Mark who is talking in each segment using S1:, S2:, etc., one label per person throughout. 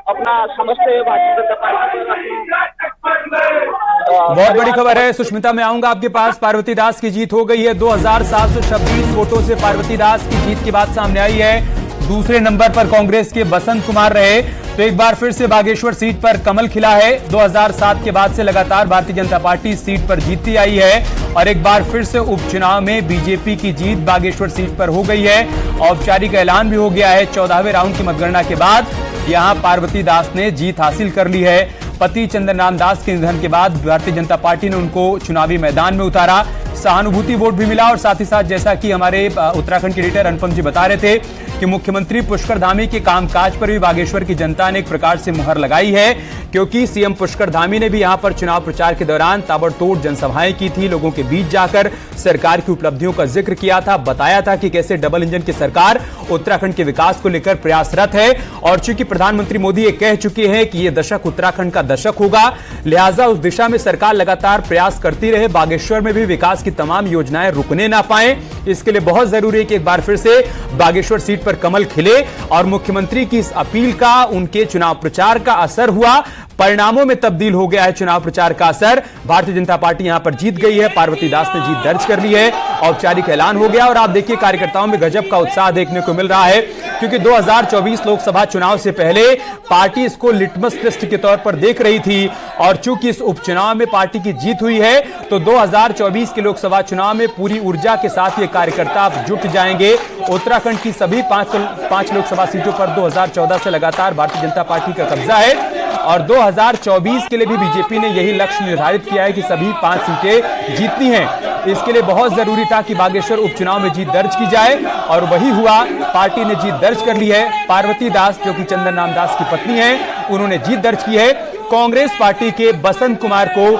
S1: अपना समझते हुए भारतीय जनता पार्टी
S2: बहुत बड़ी खबर है सुष्मिता, मैं आऊंगा आपके पास। पार्वती दास की जीत हो गई है। 2726 वोटों से पार्वती दास की जीत की बात सामने आई है। दूसरे नंबर पर कांग्रेस के बसंत कुमार रहे। तो एक बार फिर से बागेश्वर सीट पर कमल खिला है। 2007 के बाद से लगातार भारतीय जनता पार्टी इस सीट पर जीतती आई है और एक बार फिर से उपचुनाव में बीजेपी की जीत बागेश्वर सीट पर हो गई है। औपचारिक ऐलान भी हो गया है। 14वें राउंड की मतगणना के बाद यहां पार्वती दास ने जीत हासिल कर ली है। पति चंद्रनाम दास के निधन के बाद भारतीय जनता पार्टी ने उनको चुनावी मैदान में उतारा। सहानुभूति वोट भी मिला और साथ ही साथ जैसा कि हमारे उत्तराखंड के एडिटर अनुपम जी बता रहे थे कि मुख्यमंत्री पुष्कर धामी के कामकाज पर भी बागेश्वर की जनता ने एक प्रकार से मुहर लगाई है, क्योंकि सीएम पुष्कर धामी ने भी यहां पर चुनाव प्रचार के दौरान ताबड़तोड़ जनसभाएं की थी। लोगों के बीच जाकर सरकार की उपलब्धियों का जिक्र किया था, बताया था कि कैसे डबल इंजन की सरकार उत्तराखंड के विकास को लेकर प्रयासरत है। और चूंकि प्रधानमंत्री मोदी ये कह चुके हैं कि यह दशक उत्तराखंड का दशक होगा, लिहाजा उस दिशा में सरकार लगातार प्रयास करती रहे। बागेश्वर में भी विकास की तमाम योजनाएं रुकने ना पाए, इसके लिए बहुत जरूरी है कि एक बार फिर से बागेश्वर सीट पर कमल खिले। और मुख्यमंत्री की इस अपील का उनके चुनाव प्रचार का असर हुआ, परिणामों में तब्दील हो गया है चुनाव प्रचार का असर। भारतीय जनता पार्टी यहां पर जीत गई है। पार्वती दास ने जीत दर्ज कर ली है। औपचारिक ऐलान हो गया और आप देखिए कार्यकर्ताओं में गजब का उत्साह देखने को मिल रहा है, क्योंकि 2024 लोकसभा चुनाव से पहले पार्टी इसको लिटमस टेस्ट के तौर पर देख रही थी। और चूंकि इस उपचुनाव में पार्टी की जीत हुई है, तो 2024 के लोकसभा चुनाव में पूरी ऊर्जा के साथ ये कार्यकर्ता जुट जाएंगे। उत्तराखंड की सभी पांच लोकसभा सीटों पर 2014 से लगातार भारतीय जनता पार्टी का कब्जा है और 2024 के लिए भी बीजेपी ने यही लक्ष्य निर्धारित किया है कि सभी 5 सीटें जीतनी हैं। इसके लिए बहुत जरूरी था कि बागेश्वर उपचुनाव में जीत दर्ज की जाए और वही हुआ। पार्टी ने जीत दर्ज कर ली है। पार्वती दास जो कि चंद्रनाम दास की पत्नी है, उन्होंने जीत दर्ज की है। कांग्रेस पार्टी के बसंत कुमार को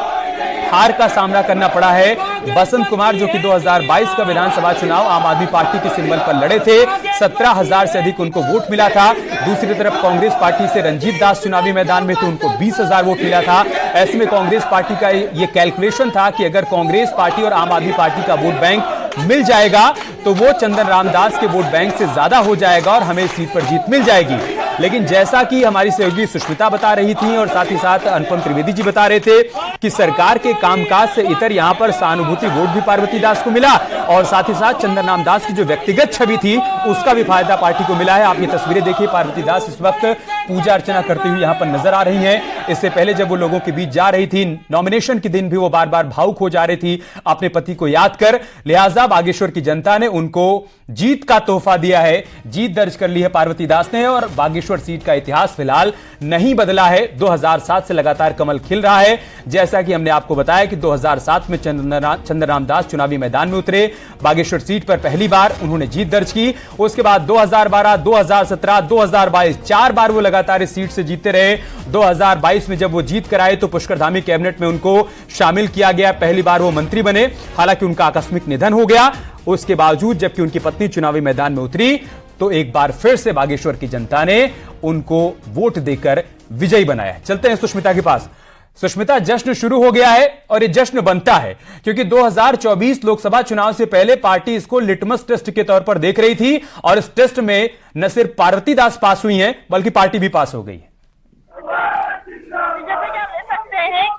S2: हार का सामना करना पड़ा है। बसंत कुमार जो कि 2022 का विधानसभा चुनाव आम आदमी पार्टी के सिंबल पर लड़े थे, 17,000 से अधिक उनको वोट मिला था। दूसरी तरफ कांग्रेस पार्टी से रंजीत दास चुनावी मैदान में तो उनको 20,000 वोट मिला था। ऐसे में कांग्रेस पार्टी का ये कैलकुलेशन था कि अगर कांग्रेस पार्टी और आम आदमी पार्टी का वोट बैंक मिल जाएगा तो वो चंद्रनाम दास के वोट बैंक से ज्यादा हो जाएगा और हमें इस सीट पर जीत मिल जाएगी। लेकिन जैसा कि हमारी सहयोगी सुष्मिता बता रही थी और साथ ही साथ अनुपम त्रिवेदी जी बता रहे थे कि सरकार के कामकाज से इतर यहां पर सहानुभूति वोट भी पार्वती दास को मिला और साथ ही साथ चंद्रनाम दास की जो व्यक्तिगत छवि थी उसका भी फायदा पार्टी को मिला है। आप ये तस्वीरें देखिए, पार्वती दास इस वक्त पूजा अर्चना करती हुई यहां पर नजर आ रही हैं। इससे पहले जब वो लोगों के बीच जा रही थी, नॉमिनेशन के दिन भी वो बार बार भावुक हो जा रही थी अपने पति को याद कर। लिहाजा बागेश्वर की जनता ने उनको जीत का तोहफा दिया है। जीत दर्ज कर ली है पार्वती दास ने और बागेश्वर सीट का इतिहास फिलहाल नहीं बदला है। 2007 से लगातार कमल खिल रहा है। जैसा कि हमने आपको बताया कि 2007 में चंद्रनाम दास चुनावी मैदान में उतरे, बागेश्वर सीट पर पहली बार उन्होंने जीत दर्ज की। उसके बाद 2012, 2017, 2022 4 बार वो लगातार इस सीट से जीतते रहे। 2022 में जब वो जीत कर आए तो पुष्कर धामी कैबिनेट में उनको शामिल किया गया। पहली बार वो मंत्री बने, हालांकि उनका आकस्मिक निधन हो गया। उसके बावजूद जबकि उनकी पत्नी चुनावी मैदान में उतरी तो एक बार फिर से बागेश्वर की जनता ने उनको वोट देकर विजयी बनाया। चलते हैं सुष्मिता के पास। सुष्मिता, जश्न शुरू हो गया है और ये जश्न बनता है क्योंकि 2024 लोकसभा चुनाव से पहले पार्टी इसको लिटमस टेस्ट के तौर पर देख रही थी और इस टेस्ट में न सिर्फ पार्वती दास पास हुई हैं बल्कि पार्टी भी पास हो गई है।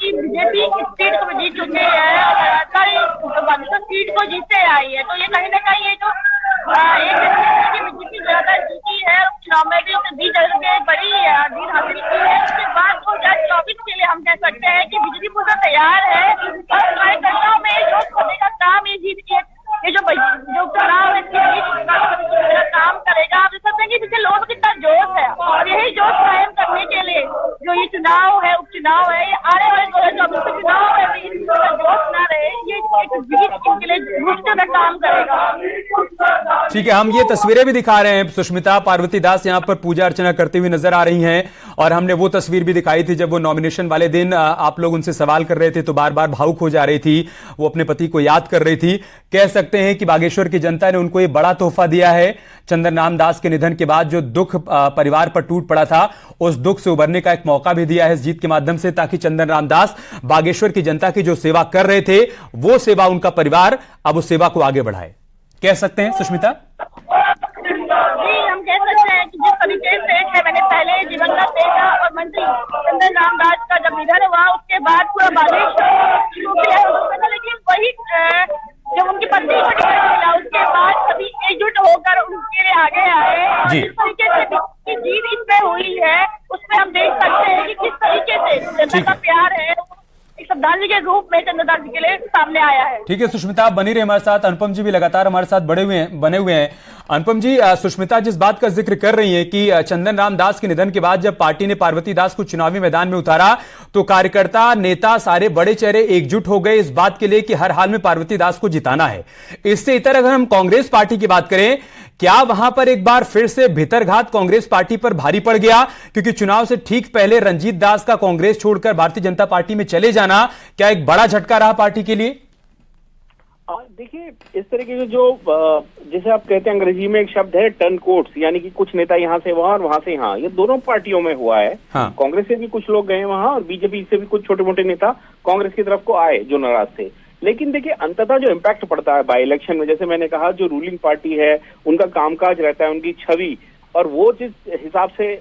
S3: कि बीजेपी इस सीट को जीत चुके हैं और सीट को जीतते आई है, तो ये कहीं ना कहीं ये जो बीजेपी ज्यादा जीती है चुनाव में भी उसने 20 बड़ी जीत हासिल की है। उसके बाद 2024 के लिए हम कह सकते हैं कि बीजेपी पूरा तैयार है और कार्यकर्ताओं में जोश करने का काम ये जीत के ये जो चुनाव है इसके काम करेगा। आप देख सकते हैं कि पीछे लोगों में कितना जोश है और यही जोश कायम करने के लिए जो ये चुनाव है, उपचुनाव है, ये आने वाले 2024 के चुनाव है जोश ना रहे, ये जीत इनके लिए घुटने में काम करेगा।
S2: ठीक है, हम ये तस्वीरें भी दिखा रहे हैं सुष्मिता। पार्वती दास यहां पर पूजा अर्चना करती हुई नजर आ रही हैं और हमने वो तस्वीर भी दिखाई थी जब वो नॉमिनेशन वाले दिन आप लोग उनसे सवाल कर रहे थे तो बार बार भावुक हो जा रही थी, वो अपने पति को याद कर रही थी। कह सकते हैं कि बागेश्वर की जनता ने उनको ये बड़ा तोहफा दिया है। चंद्रनाम दास के निधन के बाद जो दुख परिवार पर टूट पड़ा था, उस दुख से उबरने का एक मौका भी दिया है इस जीत के माध्यम से, ताकि चंद्रनाम दास बागेश्वर की जनता की जो सेवा कर रहे थे वो सेवा उनका परिवार अब उस सेवा को आगे बढ़ाए। कह सकते हैं सुष्मिता?
S3: जी, हम कह सकते हैं कि जिस परिचय सेठ है, मैंने पहले दिवंगत नेता और मंत्री चंदन रामदास का जब निधन हुआ उसके बाद पूरा बादेश लेकिन वही जब उनकी पत्नी को टिकट मिला उसके बाद सभी एकजुट होकर उनके लिए आगे आए।
S2: जी।
S3: जिस तरीके से की जीत इसमें हुई है उसमें हम देख सकते हैं कि किस तरीके से जनता का प्यार है एक श्रद्धांजलि के रूप में चंद्रदास जी के लिए सामने आया है।
S2: ठीक है सुष्मिता, आप बनी रहे हमारे साथ। अनुपम जी भी लगातार हमारे साथ बने हुए हैं। अनुपम जी, सुष्मिता जिस बात का जिक्र कर रही है कि चंदन राम दास के निधन के बाद जब पार्टी ने पार्वती दास को चुनावी मैदान में उतारा तो कार्यकर्ता नेता सारे बड़े चेहरे एकजुट हो गए इस बात के लिए कि हर हाल में पार्वती दास को जिताना है। इससे इतर अगर हम कांग्रेस पार्टी की बात करें, क्या वहां पर एक बार फिर से भीतरघात कांग्रेस पार्टी पर भारी पड़ गया? क्योंकि चुनाव से ठीक पहले रंजीत दास का कांग्रेस छोड़कर भारतीय जनता पार्टी में चले जाना क्या एक बड़ा झटका रहा पार्टी के लिए?
S1: देखिए, इस तरीके के जो जैसे आप कहते हैं अंग्रेजी में एक शब्द है टर्न कोट्स, यानी कि कुछ नेता यहाँ से वहां और वहां से यहाँ, ये दोनों पार्टियों में हुआ है।
S2: हाँ।
S1: कांग्रेस से भी कुछ लोग गए वहां और बीजेपी से भी कुछ छोटे मोटे नेता कांग्रेस की तरफ को आए जो नाराज थे। लेकिन देखिए, अंततः जो इम्पैक्ट पड़ता है बाई इलेक्शन में, जैसे मैंने कहा, जो रूलिंग पार्टी है उनका कामकाज रहता है, उनकी छवि और वो जिस हिसाब से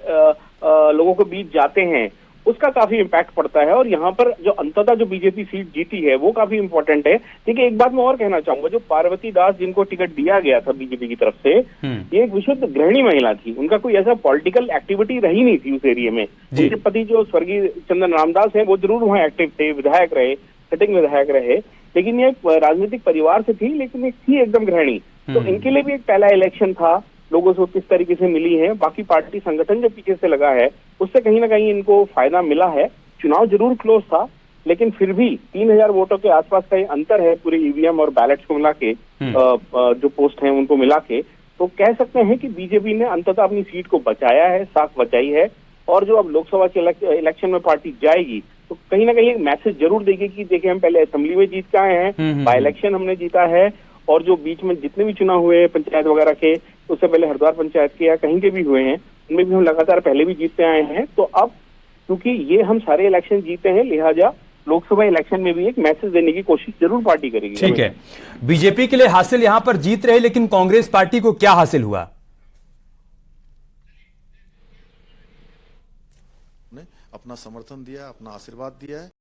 S1: लोगों के बीच जाते हैं उसका काफी इम्पैक्ट पड़ता है। और यहाँ पर जो अंततः जो बीजेपी सीट जीती है वो काफी इंपॉर्टेंट है। देखिए, एक बात मैं और कहना चाहूंगा, जो पार्वती दास जिनको टिकट दिया गया था बीजेपी की तरफ से, ये एक विशुद्ध गृहिणी महिला थी। उनका कोई ऐसा पॉलिटिकल एक्टिविटी रही नहीं थी उस एरिया में। उनके पति जो स्वर्गीय चंदन रामदास हैं वो जरूर वहाँ एक्टिव थे, विधायक रहे, सिटिंग विधायक रहे, लेकिन ये एक राजनीतिक परिवार से थी, लेकिन एक थी एकदम गृहिणी। तो इनके लिए भी एक पहला इलेक्शन था, लोगों से किस तरीके से मिली है, बाकी पार्टी संगठन जो पीछे से लगा है उससे कहीं ना कहीं इनको फायदा मिला है। चुनाव जरूर क्लोज था, लेकिन फिर भी 3000 वोटों के आसपास का अंतर है पूरे ईवीएम और बैलेट्स को मिला के, जो पोस्ट हैं उनको मिला के। तो कह सकते हैं कि बीजेपी ने अंततः अपनी सीट को बचाया है, साख बचाई है। और जो अब लोकसभा के इलेक्शन में पार्टी जाएगी तो कहीं ना कहीं एक मैसेज जरूर देगी कि देखिए, हम पहले असेंबली में जीत के आए हैं, बाई इलेक्शन हमने जीता है, और जो बीच में जितने भी चुनाव हुए पंचायत वगैरह के, उससे पहले हरिद्वार पंचायत के या कहीं के भी हुए हैं, उनमें भी हम लगातार पहले भी जीतते आए हैं। तो अब क्योंकि ये हम सारे इलेक्शन जीते हैं, लिहाजा लोकसभा इलेक्शन में भी एक मैसेज देने की कोशिश जरूर पार्टी करेगी।
S2: ठीक है, बीजेपी के लिए हासिल यहां पर जीत रहे, लेकिन कांग्रेस पार्टी को क्या हासिल हुआ?
S4: अपना समर्थन दिया, अपना आशीर्वाद दिया है।